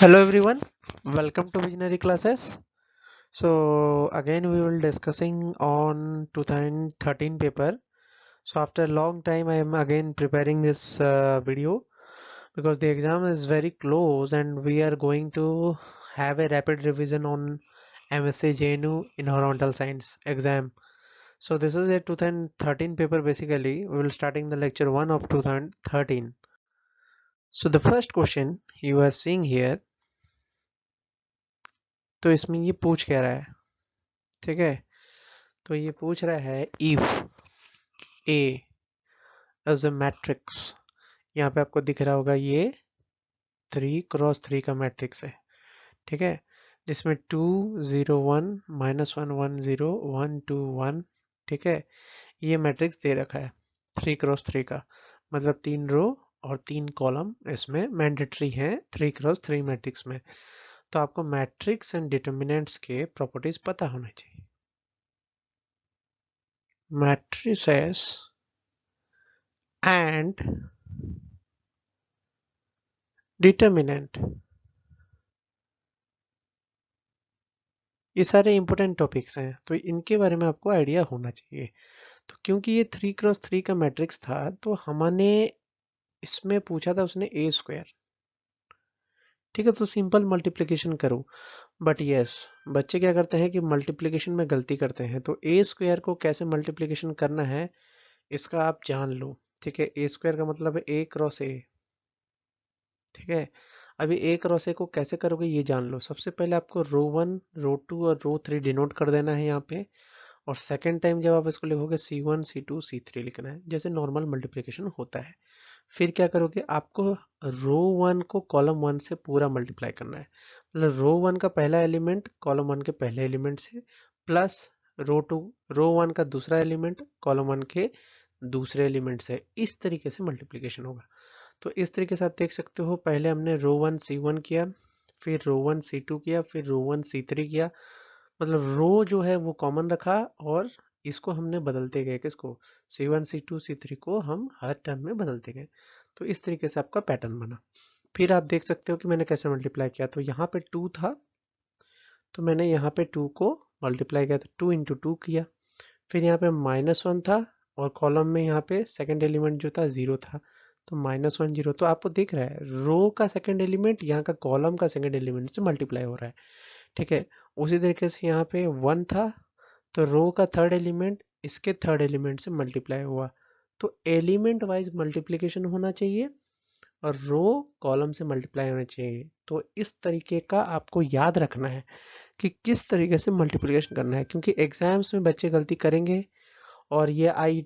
Hello everyone, welcome to Visionary Classes. So again we will discussing on 2013 paper. So after a long time I am again preparing this video because the exam is very close and we are going to have a rapid revision on MSc JNU Environmental Science exam. So this is a 2013 paper basically. We will starting the lecture 1 of 2013. So the first question you are seeing here, तो इसमें ये पूछ क्या रहा है, ठीक है। तो ये पूछ रहा है if A is a matrix, यहाँ पे आपको दिख रहा होगा ये 3x3 का मैट्रिक्स है, ठीक है, जिसमें 2 0 1 -1 1 0 1 2 1, ठीक है। ये मैट्रिक्स दे रखा है 3x3 का, मतलब 3 रो और 3 कॉलम इसमें मैंडेटरी हैं 3x3 मैट्रिक्स में। तो आपको मैट्रिक्स एंड डिटर्मिनेंट्स के प्रॉपर्टीज पता होना चाहिए। मैट्रिसेस एंड डिटर्मिनेंट, ये सारे इंपॉर्टेंट टॉपिक्स हैं, तो इनके बारे में आपको आइडिया होना चाहिए। तो क्योंकि ये 3x3 का मैट्रिक्स था तो हमने इसमें पूछा था उसने ए स्क्वायर, ठीक है। तो सिंपल मल्टीप्लिकेशन करो, बट यस बच्चे क्या करते हैं कि मल्टीप्लिकेशन में गलती करते हैं। तो ए स्क्वायर को कैसे मल्टीप्लिकेशन करना है इसका आप जान लो, ठीक है। ए स्क्वायर का मतलब है ए क्रॉस ए, ठीक है। अभी ए क्रॉस ए को कैसे करोगे ये जान लो। सबसे पहले आपको रो 1 रो 2 और रो 3 डिनोट कर देना है यहाँ पे, और सेकेंड टाइम जब आप इसको लिखोगे C1 C2 C3 लिखना है जैसे नॉर्मल मल्टीप्लिकेशन होता है। फिर क्या करोगे, आपको रो 1 को कॉलम 1 से पूरा मल्टीप्लाई करना है, मतलब रो 1 का पहला एलिमेंट कॉलम 1 के पहले एलिमेंट से प्लस रो 1 का दूसरा एलिमेंट कॉलम 1 के दूसरे एलिमेंट से, इस तरीके से मल्टीप्लिकेशन होगा। तो इस तरीके से आप देख सकते हो, पहले हमने रो 1 C1 किया, फिर रो 1 C2 किया, फिर रो 1 C3 किया, मतलब रो जो है वो कॉमन रखा और इसको हमने बदलते गए, किसको, C1 C2 C3 को हम हर टर्म में बदलते गए। तो इस तरीके से आपका पैटर्न बना। फिर आप देख सकते हो कि मैंने कैसे मल्टीप्लाई किया। तो यहाँ पे 2 था तो मैंने यहाँ पे 2 को मल्टीप्लाई किया, तो 2 इंटू 2 किया। फिर यहाँ पे -1 था और कॉलम में यहाँ पे सेकंड एलिमेंट जो था 0 था, तो -1 0। तो आपको दिख रहा है रो का सेकंड एलिमेंट यहाँ का कॉलम का सेकंड एलिमेंट से मल्टीप्लाई हो रहा है, ठीक है। उसी तरीके से यहाँ पे 1 था तो रो का थर्ड एलिमेंट इसके थर्ड एलिमेंट से मल्टीप्लाई हुआ। तो एलिमेंट वाइज मल्टीप्लिकेशन होना चाहिए और रो कॉलम से मल्टीप्लाई होना चाहिए। तो इस तरीके का आपको याद रखना है कि किस तरीके से मल्टीप्लिकेशन करना है, क्योंकि एग्जाम्स में बच्चे गलती करेंगे। और ये आई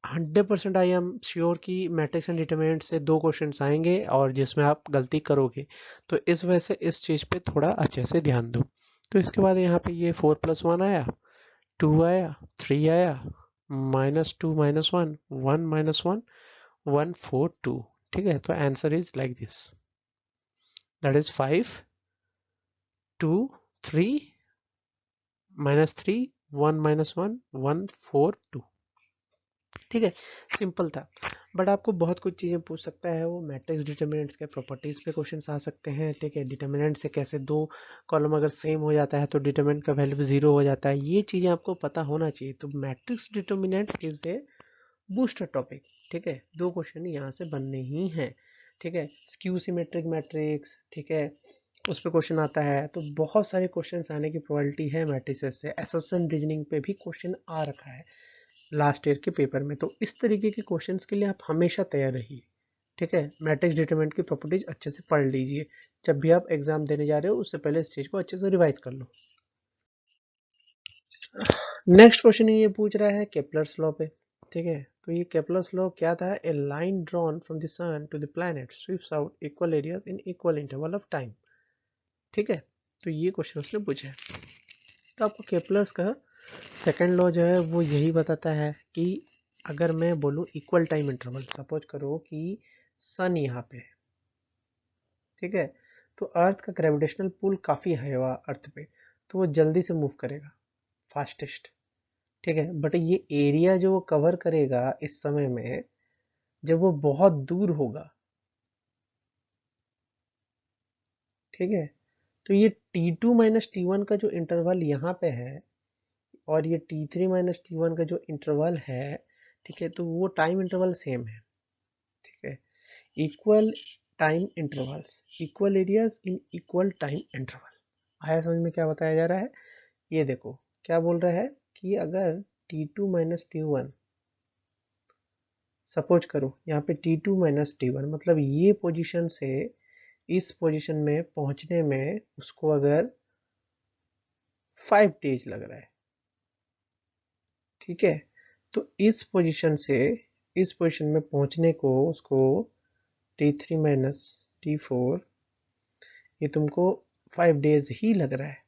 100% आई एम श्योर कि मैट्रिक्स एंड डिटरमिनेंट से 2 क्वेश्चंस आएंगे और जिसमें आप गलती करोगे। तो इस वजह से इस चीज़ पे थोड़ा अच्छे से ध्यान दो। तो इसके बाद यहाँ पे ये 4+1 आया, 2 आया, 3 आया, -2 -1 1 -1 1 4 2, ठीक है। तो answer is like this, that is 5 2 3 -3 1 -1 1 4 2, ठीक है। सिंपल था, बट आपको बहुत कुछ चीज़ें पूछ सकता है वो। मैट्रिक्स डिटर्मिनेंट्स के प्रॉपर्टीज पे क्वेश्चंस आ सकते हैं, ठीक है। डिटर्मिनेंट से कैसे दो कॉलम अगर सेम हो जाता है तो डिटर्मिनेंट का वैल्यू 0 हो जाता है, ये चीज़ें आपको पता होना चाहिए। तो matrix determinant is a booster topic, ठीक है। 2 क्वेश्चन यहाँ से बनने ही हैं, ठीक है। स्क्यू सिमेट्रिक मैट्रिक्स, ठीक है, उस पर क्वेश्चन आता है। तो बहुत सारे क्वेश्चन आने की प्रोबेबिलिटी है मैट्रिसेस से। एसएसएन रीजनिंग पे भी क्वेश्चन आ रखा है लास्ट ईयर के पेपर में। तो इस तरीके के क्वेश्चंस के लिए आप हमेशा तैयार रहिए, ठीक है। मैट्रिक्स डिटरमिनेंट की प्रॉपर्टीज अच्छे से पढ़ लीजिए, जब भी आप एग्जाम देने जा रहे हो उससे पहले इस चीज को अच्छे से रिवाइज कर लो। नेक्स्ट क्वेश्चन ये पूछ रहा है केपलर्स लॉ पे, ठीक है। तो ये केपलर्स लॉ क्या था, a line drawn from the sun to the planet sweeps out equal areas in equal interval of time, ठीक है। तो ये क्वेश्चन उसने पूछा है। तो आपको केपलर्स का सेकंड लॉ जो है वो यही बताता है कि अगर मैं बोलूँ इक्वल टाइम इंटरवल, सपोज करो कि सन यहाँ पे है, ठीक है। तो अर्थ का ग्रेविटेशनल पुल काफ़ी है हुआ अर्थ पे, तो वो जल्दी से मूव करेगा, फास्टेस्ट, ठीक है। बट ये एरिया जो वो कवर करेगा इस समय में, जब वो बहुत दूर होगा, ठीक है। तो ये T2 माइनस T1 का जो इंटरवल यहाँ पे है और ये T3 माइनस T1 का जो इंटरवल है, ठीक है, तो वो टाइम इंटरवल सेम है। ठीक है, equal time intervals, equal areas in equal time interval. आया समझ में क्या बताया जा रहा है? ये देखो क्या बोल रहा है कि अगर T2 माइनस T1, सपोज करो यहाँ पे T2 माइनस T1 मतलब ये पोजीशन से इस पोजीशन में पहुंचने में उसको अगर 5 डेज लग रहा है, ठीक है, तो इस पोजीशन से इस पोजीशन में पहुंचने को उसको T3 माइनस T4, ये तुमको 5 डेज ही लग रहा है,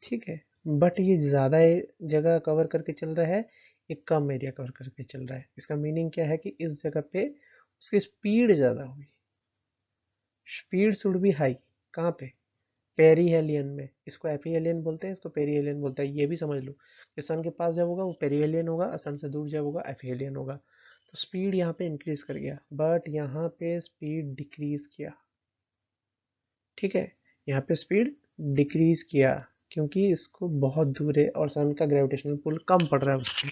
ठीक है, बट ये ज़्यादा जगह कवर करके चल रहा है, ये कम एरिया कवर करके चल रहा है। इसका मीनिंग क्या है कि इस जगह पे उसकी स्पीड ज़्यादा होगी, स्पीड शुड बी हाई। कहाँ पे? पेरीहेलियन में। इसको एपीहेलियन बोलते हैं, इसको पेरीहेलियन बोलते हैं। ये भी समझ लो कि सन के पास जब होगा वो पेरीहेलियन होगा, सन से दूर जब होगा एपीहेलियन होगा। तो स्पीड यहाँ पे इंक्रीज कर गया, बट यहाँ पे स्पीड डिक्रीज किया, ठीक है, यहाँ पे स्पीड डिक्रीज किया क्योंकि इसको बहुत दूर है और सन का ग्रेविटेशनल पुल कम पड़ रहा है उसको।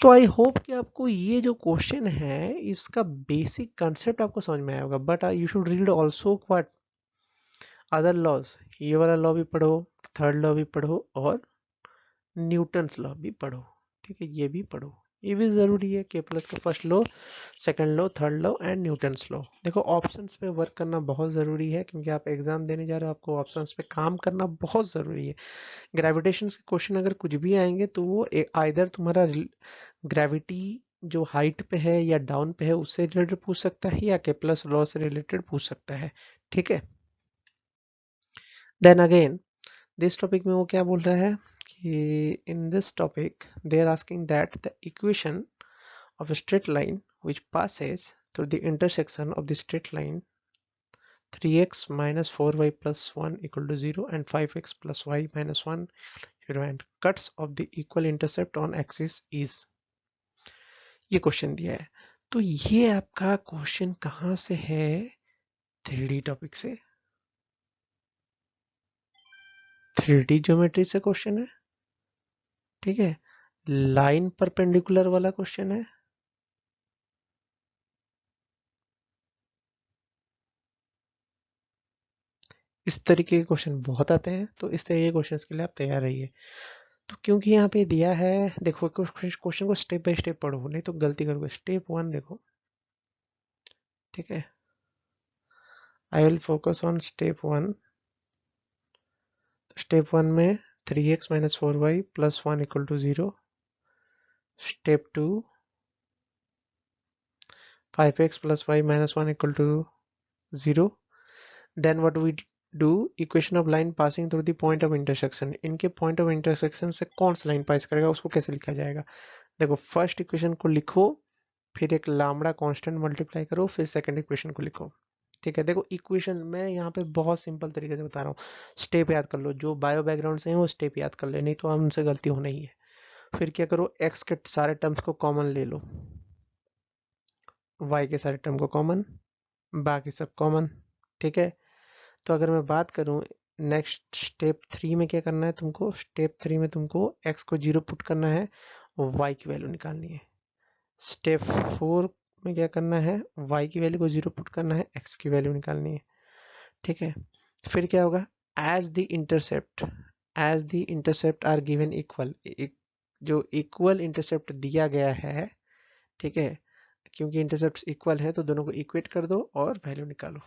तो आई होप कि आपको ये जो क्वेश्चन है इसका बेसिक कंसेप्ट आपको समझ में आया होगा, but you should read also what other laws. ये वाला लॉ भी पढ़ो, थर्ड लॉ भी पढ़ो और न्यूटन्स लॉ भी पढ़ो, ठीक है, ये भी पढ़ो। ये भी ज़रूरी है, केपलस का first law, second law, third law and Newton's law. देखो ऑप्शंस पे वर्क करना बहुत ज़रूरी है क्योंकि आप एग्जाम देने जा रहे हो, आपको ऑप्शंस पे काम करना बहुत ज़रूरी है। ग्रेविटेशन के क्वेश्चन अगर कुछ भी आएंगे तो वो आइदर तुम्हारा ग्रेविटी जो हाइट पे है या डाउन पे है उससे रिलेटेड पूछ सकता है या केपलस लॉ से रिलेटेड पूछ सकता है, ठीक है। देन अगेन दिस टॉपिक में वो क्या बोल रहा है कि in this topic they are asking that the equation of a straight line which passes through the intersection of the straight line 3x minus 4y plus 1 equal to 0 and 5x plus y minus 1 0 and cuts of the equal intercept on axis is, ये question दिया है। तो ये आपका question कहाँ से है? 3D topic से, 3D ज्योमेट्री से क्वेश्चन है, ठीक है, लाइन परपेंडिकुलर वाला क्वेश्चन है। इस तरीके के क्वेश्चन बहुत आते हैं, तो इस तरीके के क्वेश्चंस के लिए आप तैयार रहिए। तो क्योंकि यहाँ पे दिया है, देखो क्वेश्चन को स्टेप बाय स्टेप पढ़ो नहीं तो गलती करोगे। स्टेप 1 देखो, ठीक है, I will focus on step 1। Step 1 में 3x minus 4y plus 1 equal to 0। Step 2 5x plus y minus 1 equal to 0। Then what we do, equation of line passing through the point of intersection. इनके point of intersection से कौन सा line पास करेगा उसको कैसे लिखा जाएगा। देखो फर्स्ट इक्वेशन को लिखो, फिर एक लामड़ा कांस्टेंट मल्टीप्लाई करो, फिर सेकंड इक्वेशन को लिखो, ठीक है। देखो इक्वेशन मैं यहाँ पे बहुत सिंपल तरीके से बता रहा हूँ, स्टेप याद कर लो। जो बायो बैकग्राउंड से है वो स्टेप याद कर ले, नहीं तो हमसे गलती होना ही है। फिर क्या करो, एक्स के सारे टर्म्स को कॉमन ले लो, वाई के सारे टर्म को कॉमन, बाकी सब कॉमन, ठीक है। तो अगर मैं बात करूँ नेक्स्ट स्टेप 3 में क्या करना है तुमको, स्टेप 3 में तुमको एक्स को 0 पुट करना है और वाई की वैल्यू निकालनी है। स्टेप 4 में क्या करना है, y की वैल्यू को 0 पुट करना है, x की वैल्यू निकालनी है, ठीक है। फिर क्या होगा, as the intercept are given equal, जो इक्वल इंटरसेप्ट दिया गया है, ठीक है, क्योंकि इंटरसेप्ट इक्वल है तो दोनों को इक्वेट कर दो और वैल्यू निकालो,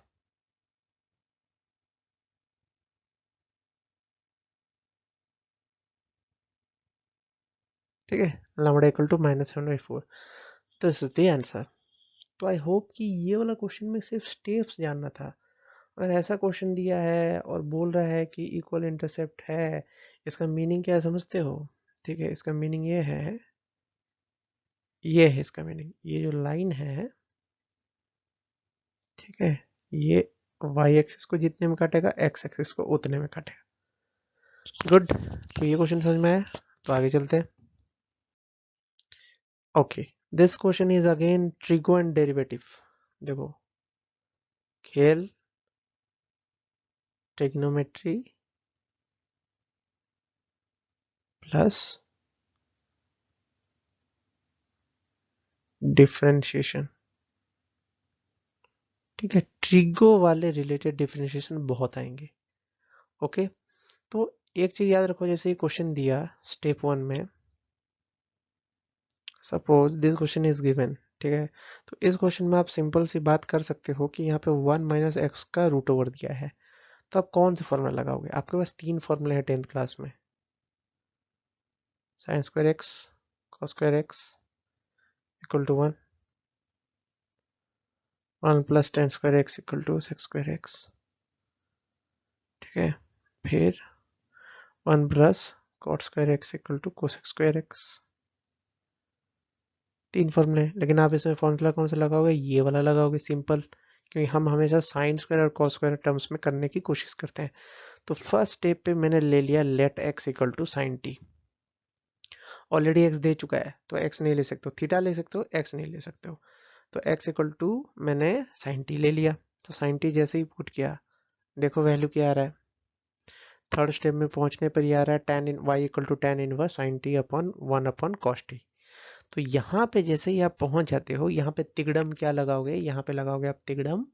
ठीक है। Lambda equal to -7/4, this is the answer. तो आई होप कि ये वाला क्वेश्चन में सिर्फ स्टेप्स जानना था। अगर ऐसा क्वेश्चन दिया है और बोल रहा है कि इक्वल इंटरसेप्ट है, इसका मीनिंग क्या है समझते हो, ठीक है। इसका मीनिंग ये है इसका मीनिंग, ये जो लाइन है, ठीक है, ये वाई एक्सिस को जितने में काटेगा एक्स एक्सिस को उतने में काटेगा। गुड, तो ये क्वेश्चन समझ में आया, तो आगे चलते हैं। Okay, this question is again trigo and derivative. देखो खेल ट्रिग्नोमेट्री प्लस डिफरेंशिएशन। ठीक है, ट्रिगो वाले रिलेटेड डिफरेंशिएशन बहुत आएंगे। ओके, तो एक चीज याद रखो, जैसे ये क्वेश्चन दिया स्टेप 1 में, suppose this question is given, ठीक है, तो इस क्वेश्चन में आप सिंपल सी बात कर सकते हो कि यहाँ पे 1 माइनस एक्स का रूट ओवर दिया है, तो आप कौन से फॉर्मूला लगाओगे? आपके पास 3 फॉर्मूले हैं 10th क्लास में, sine square x cos square x equal to 1, 1 plus tan square x equal to sec square x. ठीक है, फिर 1 plus cot square x equal to cosec square x. 3 फॉर्मूले, लेकिन आप इसमें फॉर्मूला कौन सा लगाओगे? ये वाला लगाओगे, सिंपल, क्योंकि हम हमेशा साइन स्क्वायर और कॉस स्क्वायर टर्म्स में करने की कोशिश करते हैं। तो फर्स्ट स्टेप पे मैंने ले लिया let X equal to sine T. Already X दे चुका है तो एक्स नहीं ले सकते हो, थीटा ले सकते हो, एक्स नहीं ले सकते हो। तो एक्स इक्वल टू मैंने साइन टी ले लिया, तो साइन टी जैसे ही पुट किया, देखो वैल्यू क्या आ रहा है, थर्ड स्टेप में पहुंचने पर ये आ रहा है tan in y equal to tan inverse sine t upon 1 upon cos t. तो यहाँ पे जैसे ही आप पहुंच जाते हो, यहाँ पे तिगड़म क्या लगाओगे? यहाँ पे लगाओगे आप तिगड़म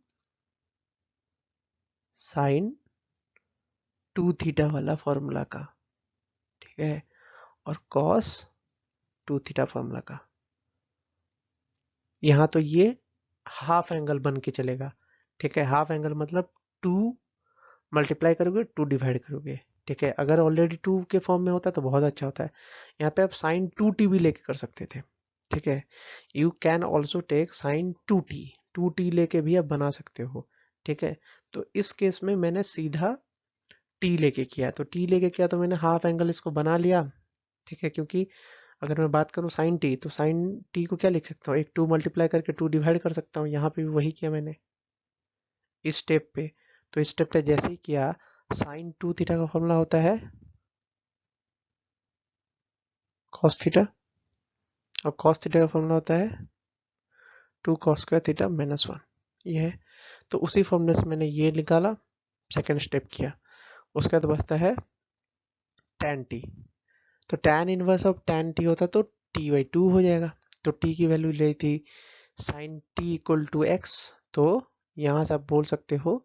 साइन 2 थीटा वाला फॉर्मूला का, ठीक है, और कॉस 2 थीटा फॉर्मूला का। यहाँ तो ये हाफ एंगल बन के चलेगा, ठीक है, हाफ एंगल मतलब 2 मल्टीप्लाई करोगे 2 डिवाइड करोगे, ठीक है। अगर ऑलरेडी 2 के फॉर्म में होता तो बहुत अच्छा होता है। यहाँ पे आप साइन 2t भी लेके कर सकते थे, ठीक है, you can also take sine 2t, 2t लेके भी आप बना सकते हो, ठीक है। तो इस केस में मैंने सीधा t लेके किया, तो t लेके किया तो मैंने हाफ एंगल इसको बना लिया, ठीक है, क्योंकि अगर मैं बात करूं साइन टी, तो साइन टी को क्या लिख सकता हूँ, एक 2 मल्टीप्लाई करके 2 डिवाइड कर सकता हूँ, यहाँ पे भी वही किया मैंने इस स्टेप पे। तो इस स्टेप पे जैसे ही किया, साइन 2 थीटा का फॉर्मूला होता है कॉस थीटा, और कॉस थीटा का फॉर्मूला होता है 2 कॉस स्क्वायर थीटा माइनस 1, ये है। तो उसी फॉर्मूले से मैंने ये निकाला, सेकेंड स्टेप किया, उसके बाद बचता है tan टी। तो tan inverse of tan T होता तो t/2 हो जाएगा, तो t की वैल्यू ली थी sine t equal to x, तो यहाँ से आप बोल सकते हो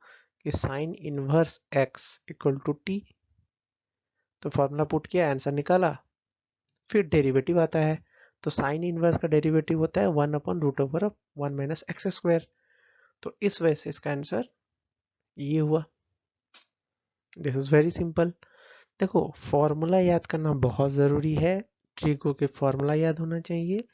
कि sine inverse x equal to t. तो फॉर्मूला पुट किया, आंसर निकाला, फिर डेरिवेटिव आता है, तो साइन इनवर्स का डेरिवेटिव होता है 1 upon root over of 1 minus x square. तो इस वजह से इसका आंसर ये हुआ। This is very simple. देखो, फॉर्मूला याद करना बहुत ज़रूरी है, ट्रिगो के फॉर्मूला याद होना चाहिए,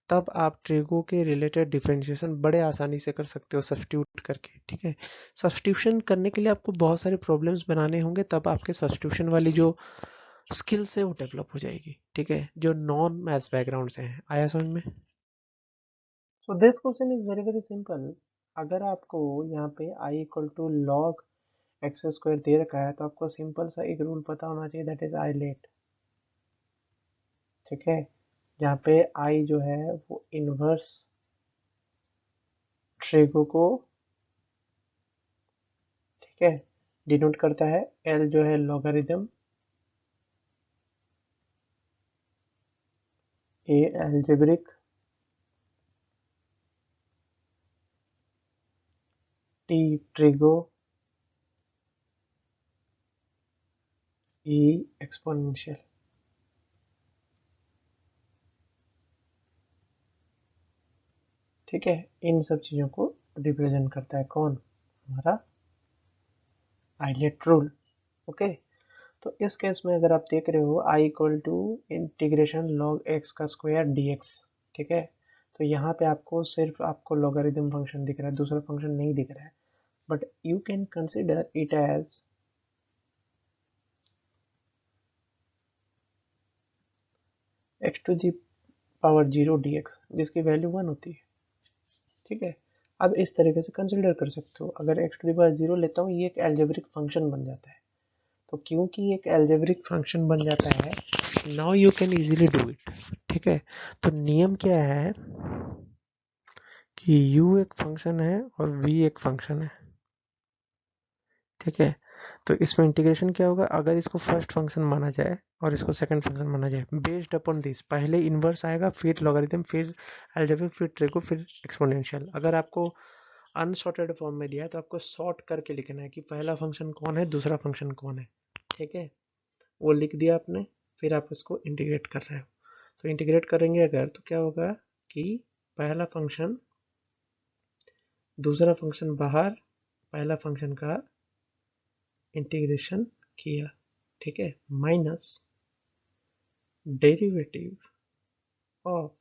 तब आप ट्रिगो के रिलेटेड डिफरेंशिएशन बड़े आसानी से कर सकते हो सब्स्टिट्यूट करके, ठीक है। सब्स्टिट्यूशन करने के लिए आपको बहुत सारे प्रॉब्लम्स बनाने होंगे, तब आपके सब्स्टिट्यूशन वाली जो स्किल्स है वो डेवलप हो जाएगी, ठीक है, जो नॉन मैथ्स बैकग्राउंड से हैं। आया समझ में? So this question is very very simple. अगर आपको यहाँ पे I equal to log X square दे रखा है, तो आपको सिंपल सा एक रूल पता होना चाहिए, दैट इज आई लेट, ठीक है। यहाँ पे आई जो है वो इनवर्स ट्रिगो को, ठीक है, डिनोट करता है, एल जो है लॉगरिदम, ए एल्जेब्रिक, टी ट्रिगो, ई एक्सपोनेंशियल। ठीक है, इन सब चीज़ों को रिप्रेजेंट करता है कौन? हमारा आइलेट रूल। ओके, तो इस केस में अगर आप देख रहे हो I equal to integration log X का स्क्वायर डी एक्स, ठीक है, तो यहाँ पे आपको सिर्फ आपको लॉगरिदम फंक्शन दिख रहा है, दूसरा फंक्शन नहीं दिख रहा है, but you can consider it as x to the power 0 d x, जिसकी वैल्यू 1 होती है, ठीक है। अब इस तरीके से कंसिडर कर सकते हो, अगर एक्स टू दी पावर 0 लेता हूँ, ये एक एल्जेब्रिक फंक्शन बन जाता है। तो क्योंकि एक एल्जेब्रिक फंक्शन बन जाता है, now you can easily do it, ठीक है। तो नियम क्या है कि u एक फंक्शन है और v एक फंक्शन है, ठीक है। तो इसमें इंटीग्रेशन क्या होगा, अगर इसको फर्स्ट फंक्शन माना जाए और इसको सेकंड फंक्शन माना जाए, बेस्ड अपॉन दिस, पहले इन्वर्स आएगा, फिर लॉगरिथम, फिर अलजेब्रिक, फिर ट्रिको, फिर एक्सपोनेंशियल। अगर आपको अनसॉर्टेड फॉर्म में दिया है तो आपको सॉर्ट करके लिखना है कि पहला फंक्शन कौन है, दूसरा फंक्शन कौन है, ठीक है। वो लिख दिया आपने, फिर आप इसको इंटीग्रेट कर रहे हो। तो इंटीग्रेट करेंगे अगर, तो क्या होगा कि पहला फंक्शन, दूसरा फंक्शन बाहर, पहला फंक्शन का इंटीग्रेशन किया, ठीक है, माइनस डेरिवेटिव ऑफ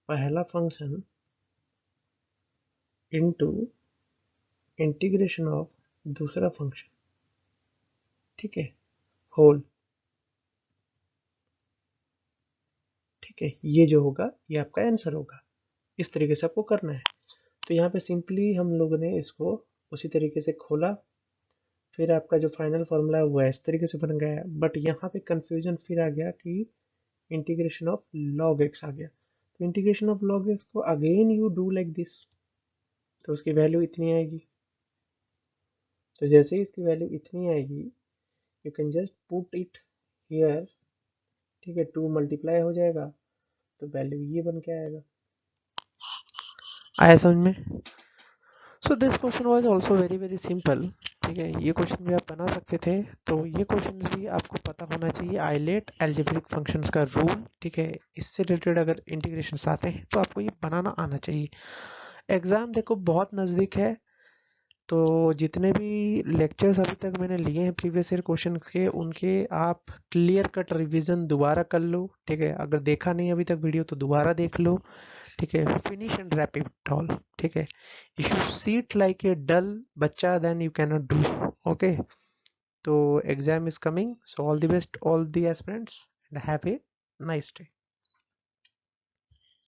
पहला फंक्शन इनटू इंटीग्रेशन ऑफ दूसरा फंक्शन, ठीक है, होल, ठीक है। ये जो होगा ये आपका आंसर होगा। इस तरीके से आपको करना है। तो यहाँ पे सिंपली हम लोगों ने इसको उसी तरीके से खोला, फिर आपका जो फाइनल फॉर्मूला है वो इस तरीके से बन गया है। बट यहाँ पे कंफ्यूजन फिर आ गया कि इंटीग्रेशन ऑफ लॉग एक्स आ गया। तो इंटीग्रेशन ऑफ लॉग एक्स को again you do like this, तो उसकी वैल्यू इतनी आएगी। तो जैसे ही इसकी वैल्यू इतनी आएगी, you can just put it here, ठीक है, 2 मल्टीप्लाई हो जाएगा, तो वैल्यू ये बन के आएगा। आया समझ में? So this question was also very very simple, ठीक है। ये क्वेश्चन भी आप बना सकते थे। तो ये क्वेश्चन भी आपको पता होना चाहिए आइलेट अलजेब्रिक फंक्शंस का रूल, ठीक है। इससे रिलेटेड अगर इंटीग्रेशंस आते हैं तो आपको ये बनाना आना चाहिए। एग्जाम देखो बहुत नज़दीक है, तो जितने भी लेक्चर्स अभी तक मैंने लिए हैं प्रीवियस ईयर क्वेश्चन के, उनके आप क्लियर कट रिवीजन दोबारा कर लो, ठीक है। अगर देखा नहीं अभी तक वीडियो तो दोबारा देख लो, ठीक है। Finish and wrap it all, ठीक है। If you sit like a dull बच्चा then you can not do, okay. तो exam is coming, so all the best all the aspirants and have a nice day.